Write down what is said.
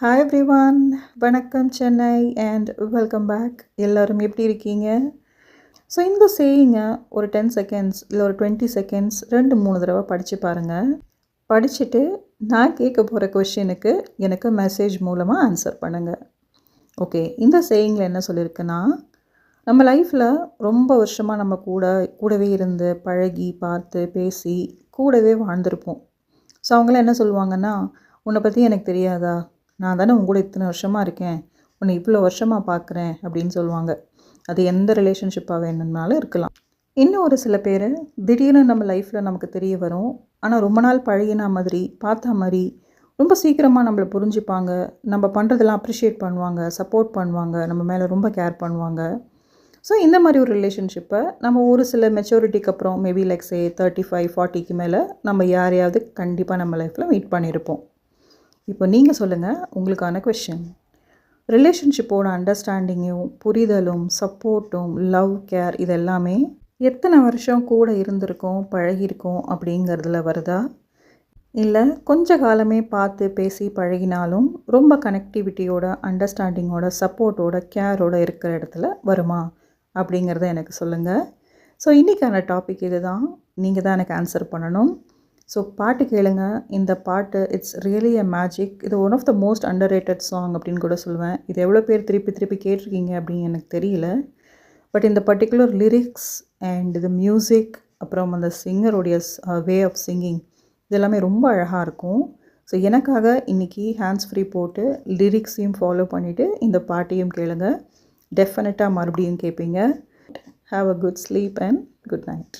Hi everyone, வணக்கம் Chennai and welcome back. எல்லோரும் எப்படி இருக்கீங்க? ஸோ இந்த சேயிங்கை ஒரு 10 செகண்ட்ஸ் இல்லை ஒரு 20 செகண்ட்ஸ் 2-3 தடவை படித்து பாருங்கள். படிச்சுட்டு நான் கேட்க போகிற கொஷினுக்கு எனக்கு மெசேஜ் மூலமாக ஆன்சர் பண்ணுங்கள். ஓகே, இந்த சேயிங்கில் என்ன சொல்லியிருக்குன்னா, நம்ம லைஃப்பில் ரொம்ப வருஷமாக நம்ம கூடவே இருந்து பழகி பார்த்து பேசி கூடவே வாழ்ந்திருப்போம். ஸோ அவங்களாம் என்ன சொல்லுவாங்கன்னா, உன்னை பற்றி எனக்கு தெரியாதா, நான் தானே உங்கூட இத்தனை வருஷமாக இருக்கேன், உன்னை இவ்வளோ வருஷமாக பார்க்குறேன் அப்படின்னு சொல்லுவாங்க. அது எந்த ரிலேஷன்ஷிப்பாக வேணும்னாலும் இருக்கலாம். இன்னும் ஒரு சில பேர் திடீர்னு நம்ம லைஃப்பில் நமக்கு தெரிய வரும். ஆனால் ரொம்ப நாள் பழகின மாதிரி பார்த்தா மாதிரி ரொம்ப சீக்கிரமாக நம்மளை புரிஞ்சுப்பாங்க, நம்ம பண்ணுறதெல்லாம் அப்ரிஷியேட் பண்ணுவாங்க, சப்போர்ட் பண்ணுவாங்க, நம்ம மேலே ரொம்ப கேர் பண்ணுவாங்க. ஸோ இந்த மாதிரி ஒரு ரிலேஷன்ஷிப்பை நம்ம ஒரு சில மெச்சூரிட்டிக்கு அப்புறம் மேபி லைக் சே 35-40க்கு மேலே நம்ம யாரையாவது கண்டிப்பாக நம்ம லைஃப்பில் மீட் பண்ணியிருப்போம். இப்போ நீங்கள் சொல்லுங்கள், உங்களுக்கான கொஷின். ரிலேஷன்ஷிப்போட அண்டர்ஸ்டாண்டிங்கும் புரிதலும் சப்போர்ட்டும் லவ் கேர் இது எல்லாமே எத்தனை வருஷம் கூட இருந்திருக்கோம் பழகியிருக்கோம் அப்படிங்கிறதுல வருதா, இல்லை கொஞ்ச காலமே பார்த்து பேசி பழகினாலும் ரொம்ப கனெக்டிவிட்டியோட அண்டர்ஸ்டாண்டிங்கோட சப்போர்ட்டோட கேரோட இருக்கிற இடத்துல வருமா அப்படிங்கிறத எனக்கு சொல்லுங்கள். ஸோ இன்றைக்கான டாபிக் இது தான். நீங்கள் தான் எனக்கு ஆன்சர் பண்ணணும். ஸோ பாட்டு கேளுங்க. இந்த பாட்டு இட்ஸ் ரியலி அ மேஜிக். இது one of the most underrated song அப்படின்னு கூட சொல்லுவேன். இது எவ்வளோ பேர் திருப்பி திருப்பி கேட்டிருக்கீங்க அப்படின்னு எனக்கு தெரியல. பட் இந்த பர்டிகுலர் லிரிக்ஸ் அண்ட் இது மியூசிக் அப்புறம் அந்த சிங்கருடைய வே ஆஃப் சிங்கிங் இதெல்லாமே ரொம்ப அழகாக இருக்கும். ஸோ எனக்காக இன்றைக்கி ஹேண்ட்ஸ் ஃப்ரீ போட்டு லிரிக்ஸையும் ஃபாலோ பண்ணிவிட்டு இந்த பாட்டையும் கேளுங்க. டெஃபினட்டாக மறுபடியும் கேட்பீங்க. Have a good sleep and good night.